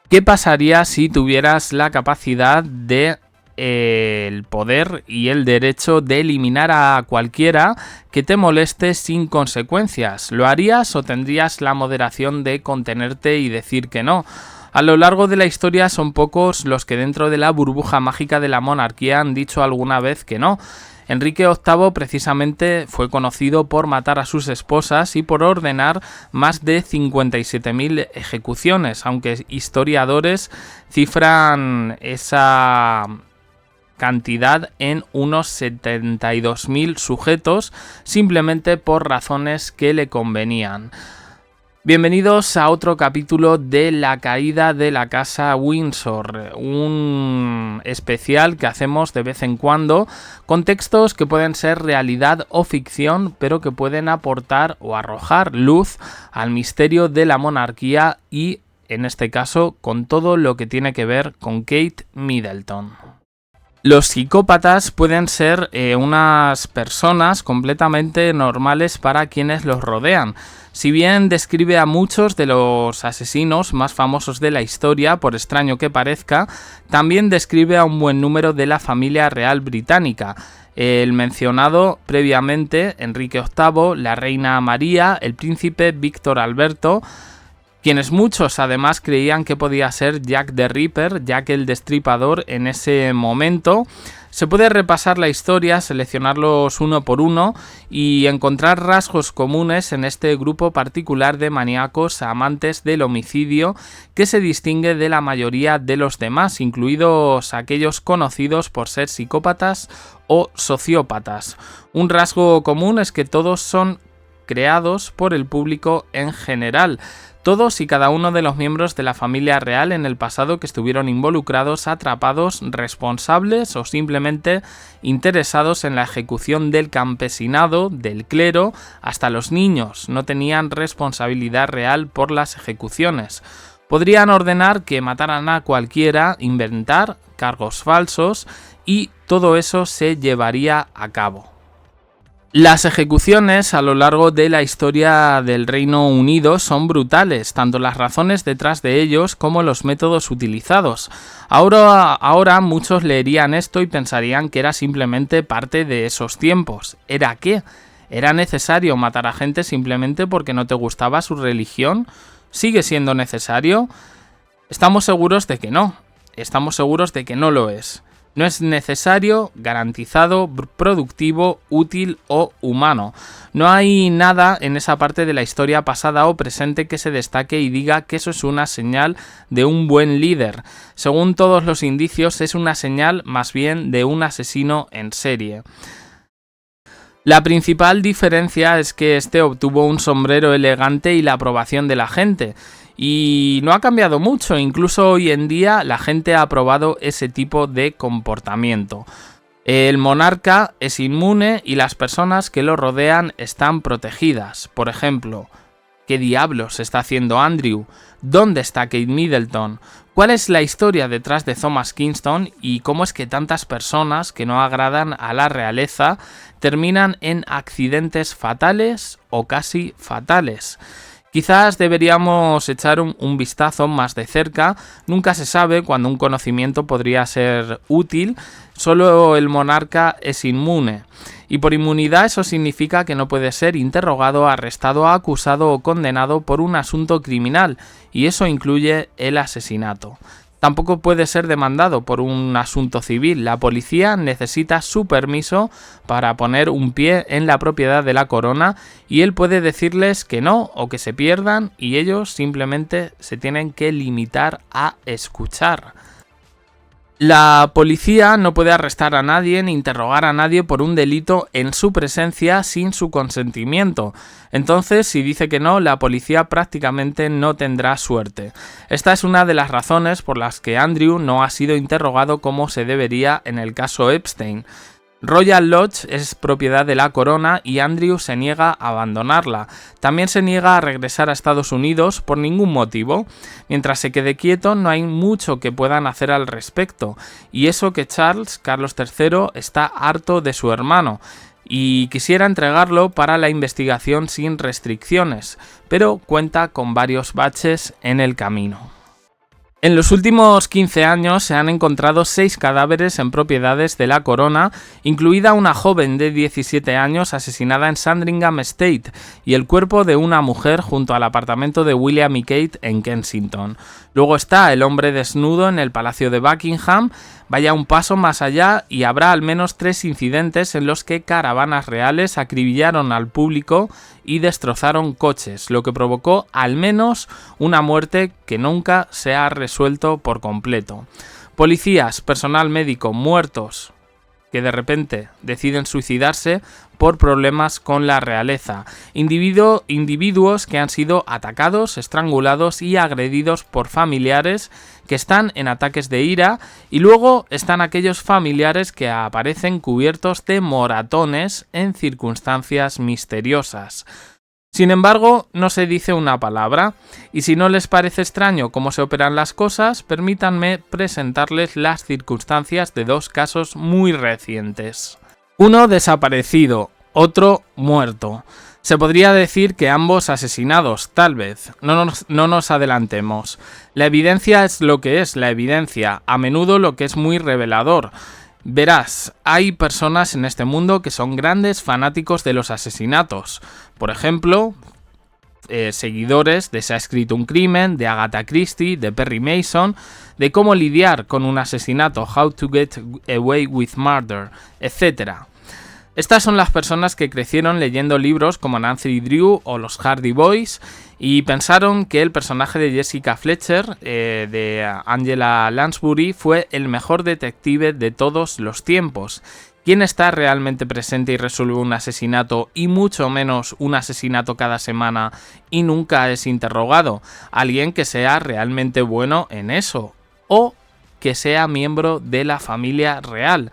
¿Qué pasaría si tuvieras la capacidad de el poder y el derecho de eliminar a cualquiera que te moleste sin consecuencias? ¿Lo harías o tendrías la moderación de contenerte y decir que no? A lo largo de la historia son pocos los que dentro de la burbuja mágica de la monarquía han dicho alguna vez que no. Enrique VIII precisamente fue conocido por matar a sus esposas y por ordenar más de 57.000 ejecuciones, aunque historiadores cifran esa cantidad en unos 72.000 sujetos, simplemente por razones que le convenían. Bienvenidos a otro capítulo de La caída de la casa Windsor, un especial que hacemos de vez en cuando con textos que pueden ser realidad o ficción, pero que pueden aportar o arrojar luz al misterio de la monarquía y, en este caso, con todo lo que tiene que ver con Kate Middleton. Los psicópatas pueden ser unas personas completamente normales para quienes los rodean. Si bien describe a muchos de los asesinos más famosos de la historia, por extraño que parezca, también describe a un buen número de la familia real británica. El mencionado previamente, Enrique VIII, la reina María, el príncipe Víctor Alberto, quienes muchos además creían que podía ser Jack the Ripper, Jack el Destripador en ese momento. Se puede repasar la historia, seleccionarlos uno por uno y encontrar rasgos comunes en este grupo particular de maníacos amantes del homicidio que se distingue de la mayoría de los demás, incluidos aquellos conocidos por ser psicópatas o sociópatas. Un rasgo común es que todos son creados por el público en general. Todos y cada uno de los miembros de la familia real en el pasado que estuvieron involucrados, atrapados, responsables o simplemente interesados en la ejecución del campesinado, del clero, hasta los niños, no tenían responsabilidad real por las ejecuciones. Podrían ordenar que mataran a cualquiera, inventar cargos falsos y todo eso se llevaría a cabo. Las ejecuciones a lo largo de la historia del Reino Unido son brutales, tanto las razones detrás de ellos como los métodos utilizados. Ahora muchos leerían esto y pensarían que era simplemente parte de esos tiempos. ¿Era qué? ¿Era necesario matar a gente simplemente porque no te gustaba su religión? ¿Sigue siendo necesario? Estamos seguros de que no. Estamos seguros de que no lo es. No es necesario, garantizado, productivo, útil o humano. No hay nada en esa parte de la historia pasada o presente que se destaque y diga que eso es una señal de un buen líder. Según todos los indicios, es una señal más bien de un asesino en serie. La principal diferencia es que este obtuvo un sombrero elegante y la aprobación de la gente. Y no ha cambiado mucho, incluso hoy en día la gente ha aprobado ese tipo de comportamiento. El monarca es inmune y las personas que lo rodean están protegidas. Por ejemplo, ¿qué diablos está haciendo Andrew? ¿Dónde está Kate Middleton? ¿Cuál es la historia detrás de Thomas Kingston y cómo es que tantas personas que no agradan a la realeza terminan en accidentes fatales o casi fatales? Quizás deberíamos echar un vistazo más de cerca. Nunca se sabe cuándo un conocimiento podría ser útil. Solo el monarca es inmune. Y por inmunidad eso significa que no puede ser interrogado, arrestado, acusado o condenado por un asunto criminal. Y eso incluye el asesinato. Tampoco puede ser demandado por un asunto civil. La policía necesita su permiso para poner un pie en la propiedad de la corona y él puede decirles que no o que se pierdan y ellos simplemente se tienen que limitar a escuchar. La policía no puede arrestar a nadie ni interrogar a nadie por un delito en su presencia sin su consentimiento. Entonces, si dice que no, la policía prácticamente no tendrá suerte. Esta es una de las razones por las que Andrew no ha sido interrogado como se debería en el caso Epstein. Royal Lodge es propiedad de la corona y Andrew se niega a abandonarla. También se niega a regresar a Estados Unidos por ningún motivo. Mientras se quede quieto no hay mucho que puedan hacer al respecto. Y eso que Carlos III, está harto de su hermano y quisiera entregarlo para la investigación sin restricciones, pero cuenta con varios baches en el camino. En los últimos 15 años se han encontrado 6 cadáveres en propiedades de la corona, incluida una joven de 17 años asesinada en Sandringham Estate y el cuerpo de una mujer junto al apartamento de William y Kate en Kensington. Luego está el hombre desnudo en el Palacio de Buckingham. Vaya un paso más allá y habrá al menos 3 incidentes en los que caravanas reales acribillaron al público y destrozaron coches, lo que provocó al menos una muerte que nunca se ha resuelto por completo. Policías, personal médico muertos que de repente deciden suicidarse por problemas con la realeza, individuos que han sido atacados, estrangulados y agredidos por familiares que están en ataques de ira, y luego están aquellos familiares que aparecen cubiertos de moratones en circunstancias misteriosas. Sin embargo, no se dice una palabra, y si no les parece extraño cómo se operan las cosas, permítanme presentarles las circunstancias de 2 casos muy recientes. Uno desaparecido, otro muerto. Se podría decir que ambos asesinados, tal vez. No nos adelantemos. La evidencia es lo que es la evidencia, a menudo lo que es muy revelador. Verás, hay personas en este mundo que son grandes fanáticos de los asesinatos. Por ejemplo, seguidores de Se ha escrito un crimen, de Agatha Christie, de Perry Mason, de cómo lidiar con un asesinato, How to Get Away with Murder, etc. Estas son las personas que crecieron leyendo libros como Nancy Drew o los Hardy Boys y pensaron que el personaje de Jessica Fletcher, de Angela Lansbury, fue el mejor detective de todos los tiempos. ¿Quién está realmente presente y resuelve un asesinato, y mucho menos un asesinato cada semana, y nunca es interrogado? Alguien que sea realmente bueno en eso, o que sea miembro de la familia real.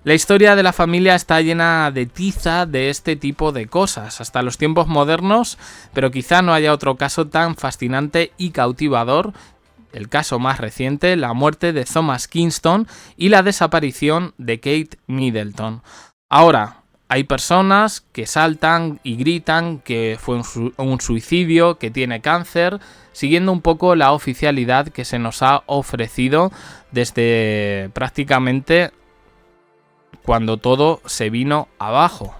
La historia de la familia está llena de tiza de este tipo de cosas, hasta los tiempos modernos, pero quizá no haya otro caso tan fascinante y cautivador. El caso más reciente, la muerte de Thomas Kingston y la desaparición de Kate Middleton. Ahora, hay personas que saltan y gritan que fue un suicidio, que tiene cáncer, siguiendo un poco la oficialidad que se nos ha ofrecido desde prácticamente cuando todo se vino abajo.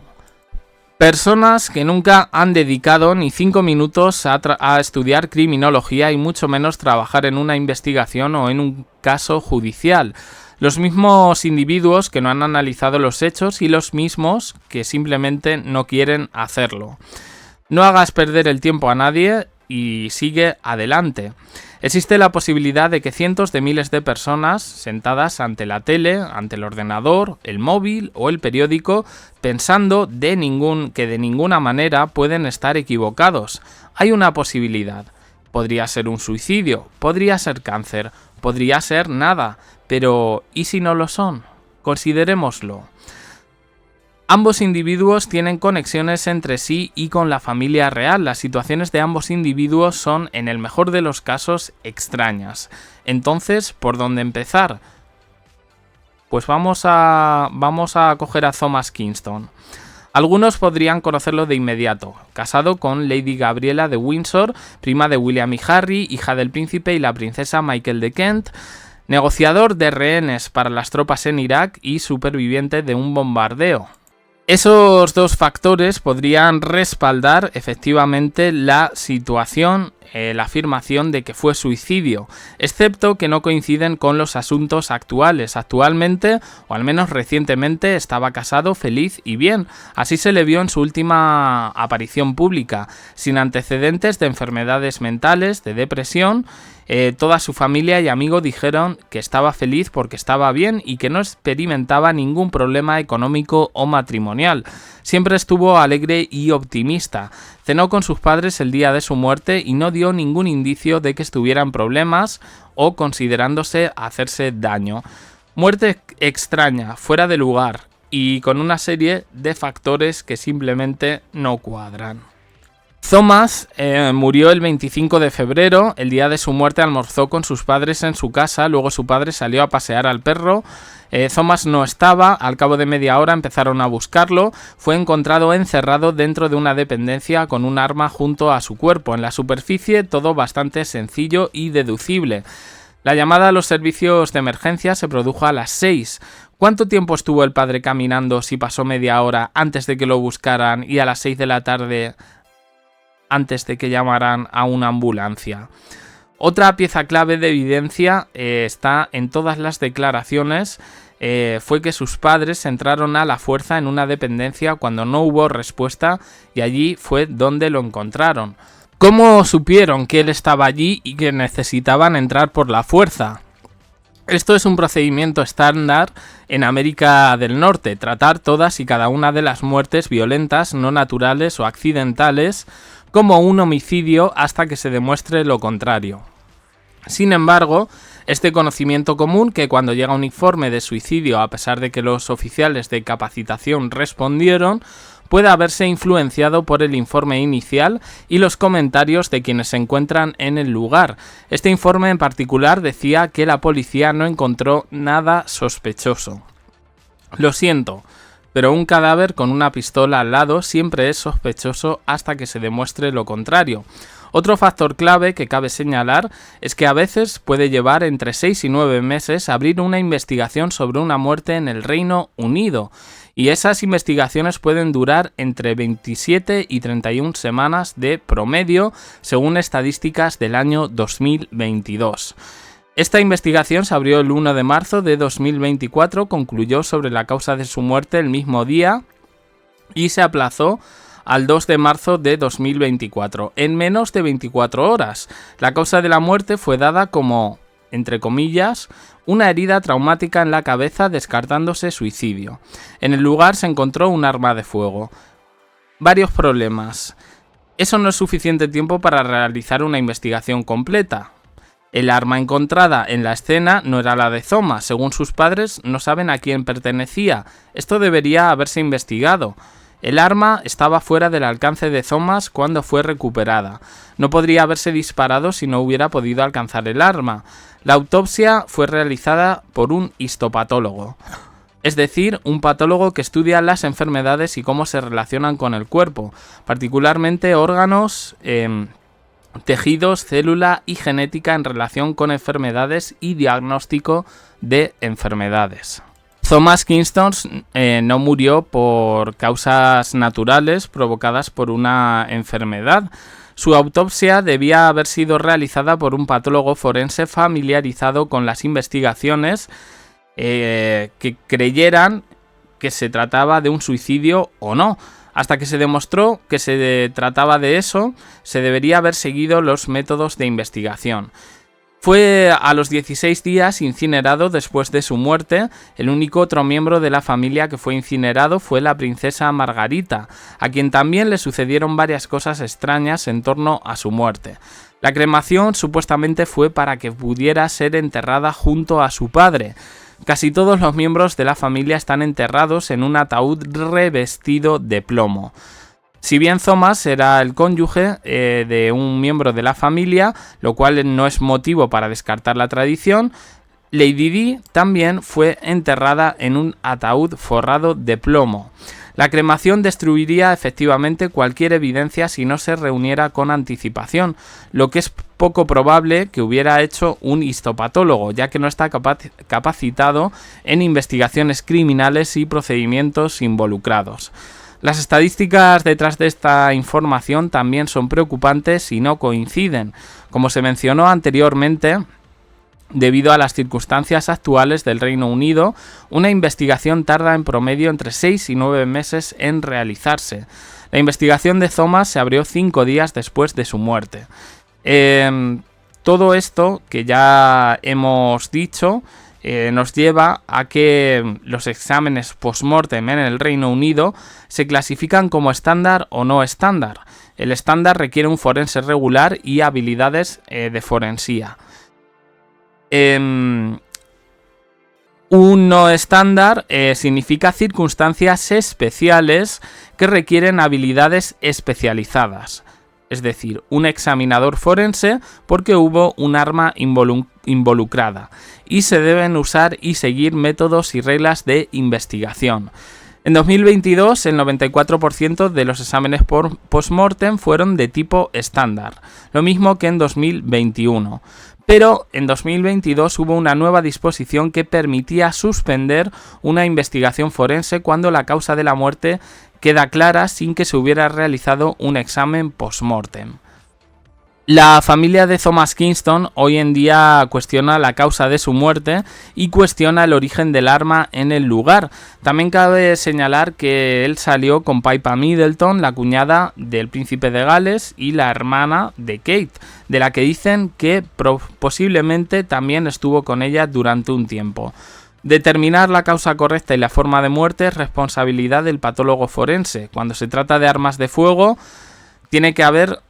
Personas que nunca han dedicado ni 5 minutos a estudiar criminología y mucho menos trabajar en una investigación o en un caso judicial. Los mismos individuos que no han analizado los hechos y los mismos que simplemente no quieren hacerlo. No hagas perder el tiempo a nadie y sigue adelante. Existe la posibilidad de que cientos de miles de personas sentadas ante la tele, ante el ordenador, el móvil o el periódico, pensando que de ninguna manera pueden estar equivocados. Hay una posibilidad. Podría ser un suicidio, podría ser cáncer, podría ser nada, pero ¿y si no lo son? Considerémoslo. Ambos individuos tienen conexiones entre sí y con la familia real. Las situaciones de ambos individuos son, en el mejor de los casos, extrañas. Entonces, ¿por dónde empezar? Pues vamos a coger a Thomas Kingston. Algunos podrían conocerlo de inmediato. Casado con Lady Gabriela de Windsor, prima de William y Harry, hija del príncipe y la princesa Michael de Kent, negociador de rehenes para las tropas en Irak y superviviente de un bombardeo. Esos 2 factores podrían respaldar efectivamente la situación, la afirmación de que fue suicidio, excepto que no coinciden con los asuntos actuales. Actualmente, o al menos recientemente, estaba casado, feliz y bien. Así se le vio en su última aparición pública, sin antecedentes de enfermedades mentales, de depresión. Toda su familia y amigos dijeron que estaba feliz porque estaba bien y que no experimentaba ningún problema económico o matrimonial. Siempre estuvo alegre y optimista. Cenó con sus padres el día de su muerte y no dio ningún indicio de que estuviera en problemas o considerándose hacerse daño. Muerte extraña, fuera de lugar y con una serie de factores que simplemente no cuadran. Thomas murió el 25 de febrero, el día de su muerte almorzó con sus padres en su casa, luego su padre salió a pasear al perro. Thomas no estaba, al cabo de media hora empezaron a buscarlo, fue encontrado encerrado dentro de una dependencia con un arma junto a su cuerpo. En la superficie todo bastante sencillo y deducible. La llamada a los servicios de emergencia se produjo a las 6. ¿Cuánto tiempo estuvo el padre caminando si pasó media hora antes de que lo buscaran y a las 6 de la tarde antes de que llamaran a una ambulancia? Otra pieza clave de evidencia está en todas las declaraciones. Fue que sus padres entraron a la fuerza en una dependencia cuando no hubo respuesta y allí fue donde lo encontraron. ¿Cómo supieron que él estaba allí y que necesitaban entrar por la fuerza? Esto es un procedimiento estándar en América del Norte, tratar todas y cada una de las muertes violentas, no naturales o accidentales como un homicidio hasta que se demuestre lo contrario. Sin embargo, este conocimiento común que cuando llega un informe de suicidio, a pesar de que los oficiales de capacitación respondieron, puede haberse influenciado por el informe inicial y los comentarios de quienes se encuentran en el lugar. Este informe en particular decía que la policía no encontró nada sospechoso. Lo siento, pero un cadáver con una pistola al lado siempre es sospechoso hasta que se demuestre lo contrario. Otro factor clave que cabe señalar es que a veces puede llevar entre 6 y 9 meses abrir una investigación sobre una muerte en el Reino Unido, y esas investigaciones pueden durar entre 27 y 31 semanas de promedio, según estadísticas del año 2022. Esta investigación se abrió el 1 de marzo de 2024, concluyó sobre la causa de su muerte el mismo día y se aplazó al 2 de marzo de 2024, en menos de 24 horas. La causa de la muerte fue dada como, entre comillas, una herida traumática en la cabeza, descartándose suicidio. En el lugar se encontró un arma de fuego. Varios problemas. Eso no es suficiente tiempo para realizar una investigación completa. El arma encontrada en la escena no era la de Thomas. Según sus padres, no saben a quién pertenecía. Esto debería haberse investigado. El arma estaba fuera del alcance de Thomas cuando fue recuperada. No podría haberse disparado si no hubiera podido alcanzar el arma. La autopsia fue realizada por un histopatólogo, es decir, un patólogo que estudia las enfermedades y cómo se relacionan con el cuerpo, particularmente órganos, tejidos, célula y genética en relación con enfermedades y diagnóstico de enfermedades. Thomas Kingston no murió por causas naturales provocadas por una enfermedad. Su autopsia debía haber sido realizada por un patólogo forense familiarizado con las investigaciones que creyeran que se trataba de un suicidio o no. Hasta que se demostró que se trataba de eso, se debería haber seguido los métodos de investigación. Fue a los 16 días incinerado después de su muerte. El único otro miembro de la familia que fue incinerado fue la princesa Margarita, a quien también le sucedieron varias cosas extrañas en torno a su muerte. La cremación supuestamente fue para que pudiera ser enterrada junto a su padre. Casi todos los miembros de la familia están enterrados en un ataúd revestido de plomo. Si bien Thomas era el cónyuge de un miembro de la familia, lo cual no es motivo para descartar la tradición, Lady Di también fue enterrada en un ataúd forrado de plomo. La cremación destruiría efectivamente cualquier evidencia si no se reuniera con anticipación, lo que es poco probable que hubiera hecho un histopatólogo, ya que no está capacitado en investigaciones criminales y procedimientos involucrados. Las estadísticas detrás de esta información también son preocupantes y no coinciden. Como se mencionó anteriormente, debido a las circunstancias actuales del Reino Unido, una investigación tarda en promedio entre 6 y 9 meses en realizarse. La investigación de Thomas se abrió 5 días después de su muerte. Todo esto que ya hemos dicho nos lleva a que los exámenes post-mortem en el Reino Unido se clasifican como estándar o no estándar. El estándar requiere un forense regular y habilidades de forensía. Un no estándar significa circunstancias especiales que requieren habilidades especializadas. Es decir, un examinador forense porque hubo un arma involucrada y se deben usar y seguir métodos y reglas de investigación. En 2022, el 94% de los exámenes post-mortem fueron de tipo estándar, lo mismo que en 2021. Pero en 2022 hubo una nueva disposición que permitía suspender una investigación forense cuando la causa de la muerte queda clara sin que se hubiera realizado un examen post-mortem. La familia de Thomas Kingston hoy en día cuestiona la causa de su muerte y cuestiona el origen del arma en el lugar. También cabe señalar que él salió con Pippa Middleton, la cuñada del príncipe de Gales y la hermana de Kate, de la que dicen que posiblemente también estuvo con ella durante un tiempo. Determinar la causa correcta y la forma de muerte es responsabilidad del patólogo forense. Cuando se trata de armas de fuego, tiene que haber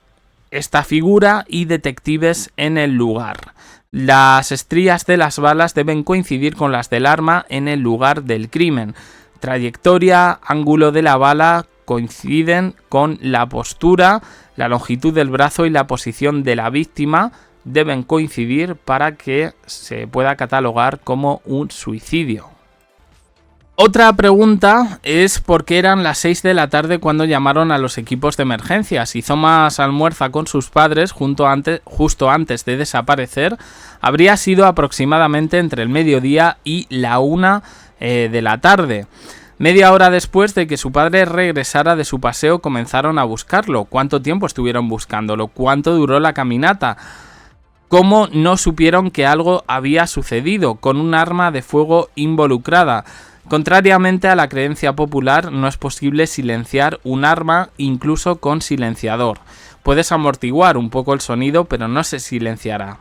esta figura y detectives en el lugar. Las estrías de las balas deben coincidir con las del arma en el lugar del crimen. Trayectoria, ángulo de la bala coinciden con la postura, la longitud del brazo y la posición de la víctima deben coincidir para que se pueda catalogar como un suicidio. Otra pregunta es por qué eran las 6 de la tarde cuando llamaron a los equipos de emergencia. Si Thomas almuerza con sus padres justo antes de desaparecer, habría sido aproximadamente entre el mediodía y la 1 de la tarde. Media hora después de que su padre regresara de su paseo comenzaron a buscarlo. ¿Cuánto tiempo estuvieron buscándolo? ¿Cuánto duró la caminata? ¿Cómo no supieron que algo había sucedido con un arma de fuego involucrada? Contrariamente a la creencia popular, no es posible silenciar un arma incluso con silenciador. Puedes amortiguar un poco el sonido, pero no se silenciará.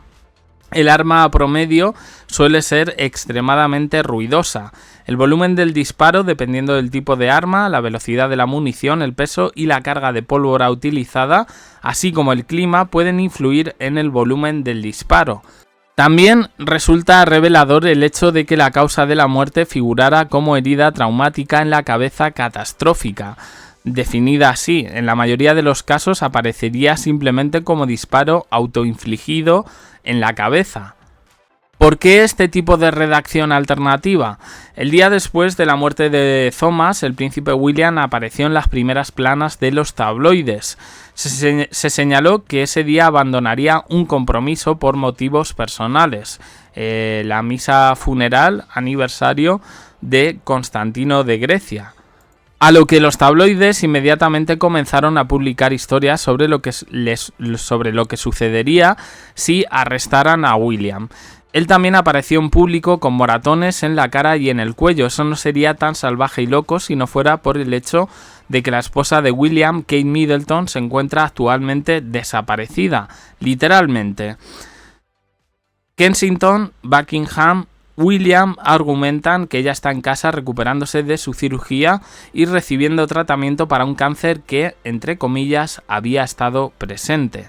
El arma promedio suele ser extremadamente ruidosa. El volumen del disparo, dependiendo del tipo de arma, la velocidad de la munición, el peso y la carga de pólvora utilizada, así como el clima, pueden influir en el volumen del disparo. También resulta revelador el hecho de que la causa de la muerte figurara como herida traumática en la cabeza catastrófica. Definida así, en la mayoría de los casos aparecería simplemente como disparo autoinfligido en la cabeza. ¿Por qué este tipo de redacción alternativa? El día después de la muerte de Thomas, el príncipe William apareció en las primeras planas de los tabloides. Se señaló que ese día abandonaría un compromiso por motivos personales, la misa funeral aniversario de Constantino de Grecia. A lo que los tabloides inmediatamente comenzaron a publicar historias sobre lo que sucedería si arrestaran a William. Él también apareció en público con moratones en la cara y en el cuello. Eso no sería tan salvaje y loco si no fuera por el hecho de que la esposa de William, Kate Middleton, se encuentra actualmente desaparecida, literalmente. Kensington, Buckingham, William argumentan que ella está en casa recuperándose de su cirugía y recibiendo tratamiento para un cáncer que, entre comillas, había estado presente.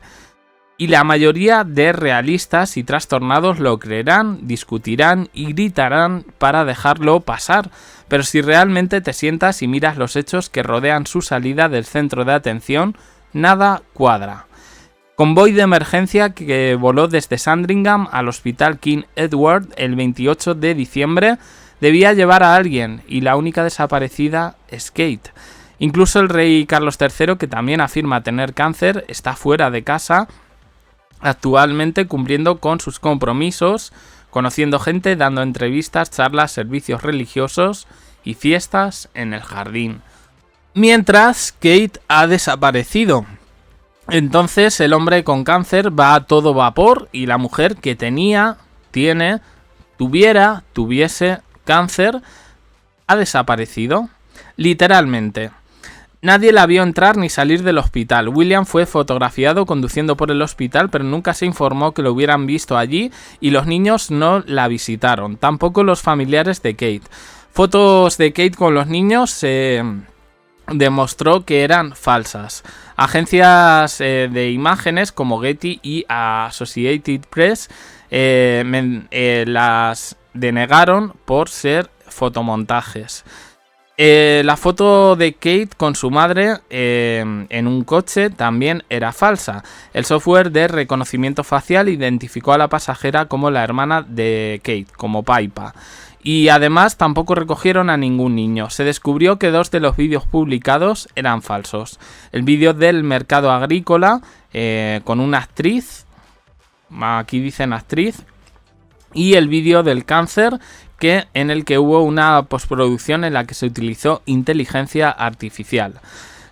Y la mayoría de realistas y trastornados lo creerán, discutirán y gritarán para dejarlo pasar. Pero si realmente te sientas y miras los hechos que rodean su salida del centro de atención, nada cuadra. Convoy de emergencia que voló desde Sandringham al Hospital King Edward el 28 de diciembre debía llevar a alguien y la única desaparecida es Kate. Incluso el rey Carlos III, que también afirma tener cáncer, está fuera de casa actualmente cumpliendo con sus compromisos, conociendo gente, dando entrevistas, charlas, servicios religiosos y fiestas en el jardín. Mientras Kate ha desaparecido. Entonces el hombre con cáncer va a todo vapor y la mujer que tuviese cáncer ha desaparecido. Literalmente. Nadie la vio entrar ni salir del hospital. William fue fotografiado conduciendo por el hospital, pero nunca se informó que lo hubieran visto allí y los niños no la visitaron. Tampoco los familiares de Kate. Fotos de Kate con los niños se demostró que eran falsas. Agencias de imágenes como Getty y Associated Press las denegaron por ser fotomontajes. La foto de Kate con su madre en un coche también era falsa. El software de reconocimiento facial identificó a la pasajera como la hermana de Kate, como Pippa. Y además tampoco recogieron a ningún niño. Se descubrió que 2 de los vídeos publicados eran falsos. El vídeo del mercado agrícola con una actriz aquí dicen actriz, y el vídeo del cáncer, en el que hubo una postproducción en la que se utilizó inteligencia artificial.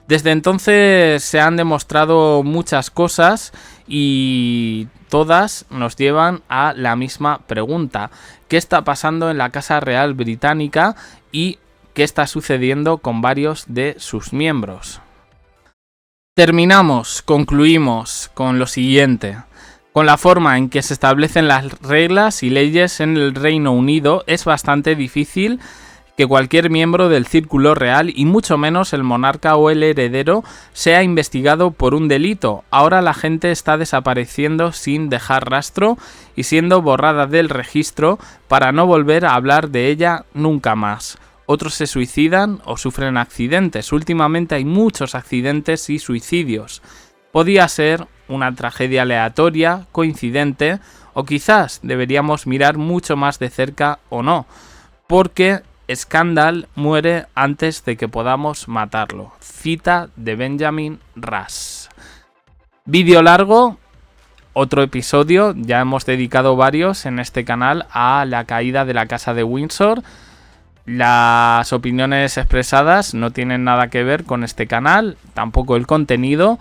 Desde entonces se han demostrado muchas cosas y todas nos llevan a la misma pregunta: ¿qué está pasando en la Casa Real Británica y qué está sucediendo con varios de sus miembros? Concluimos con lo siguiente. Con la forma en que se establecen las reglas y leyes en el Reino Unido, es bastante difícil que cualquier miembro del círculo real, y mucho menos el monarca o el heredero, sea investigado por un delito. Ahora la gente está desapareciendo sin dejar rastro y siendo borrada del registro para no volver a hablar de ella nunca más. Otros se suicidan o sufren accidentes. Últimamente hay muchos accidentes y suicidios. Podía ser una tragedia aleatoria, coincidente, o quizás deberíamos mirar mucho más de cerca o no, porque Scandal muere antes de que podamos matarlo. Cita de Benjamin Rush. Vídeo largo, otro episodio, ya hemos dedicado varios en este canal a la caída de la Casa de Windsor. Las opiniones expresadas no tienen nada que ver con este canal, tampoco el contenido.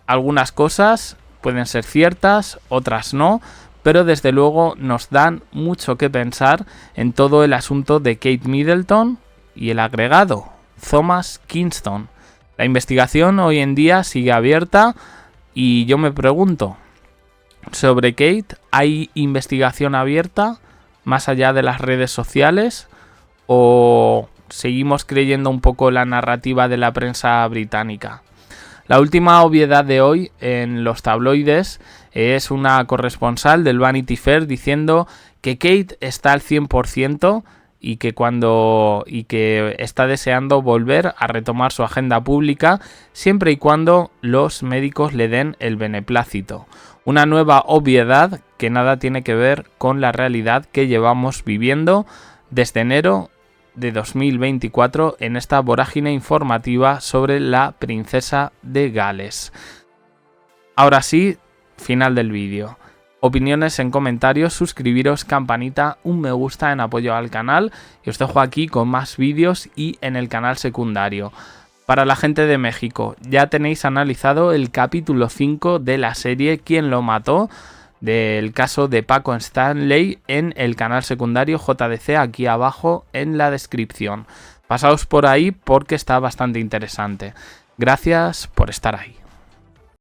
Algunas cosas pueden ser ciertas, otras no, pero desde luego nos dan mucho que pensar en todo el asunto de Kate Middleton y el agregado, Thomas Kingston. La investigación hoy en día sigue abierta y yo me pregunto, ¿sobre Kate hay investigación abierta más allá de las redes sociales o seguimos creyendo un poco la narrativa de la prensa británica? La última obviedad de hoy en los tabloides es una corresponsal del Vanity Fair diciendo que Kate está al 100% y que está deseando volver a retomar su agenda pública siempre y cuando los médicos le den el beneplácito. Una nueva obviedad que nada tiene que ver con la realidad que llevamos viviendo desde enero de 2024 en esta vorágine informativa sobre la princesa de Gales. Ahora sí, final del vídeo. Opiniones en comentarios, suscribiros, campanita, un me gusta en apoyo al canal y os dejo aquí con más vídeos y en el canal secundario. Para la gente de México, ya tenéis analizado el capítulo 5 de la serie ¿Quién lo mató?, del caso de Paco Stanley en el canal secundario JDC, aquí abajo en la descripción. Pasaos por ahí porque está bastante interesante. Gracias por estar ahí.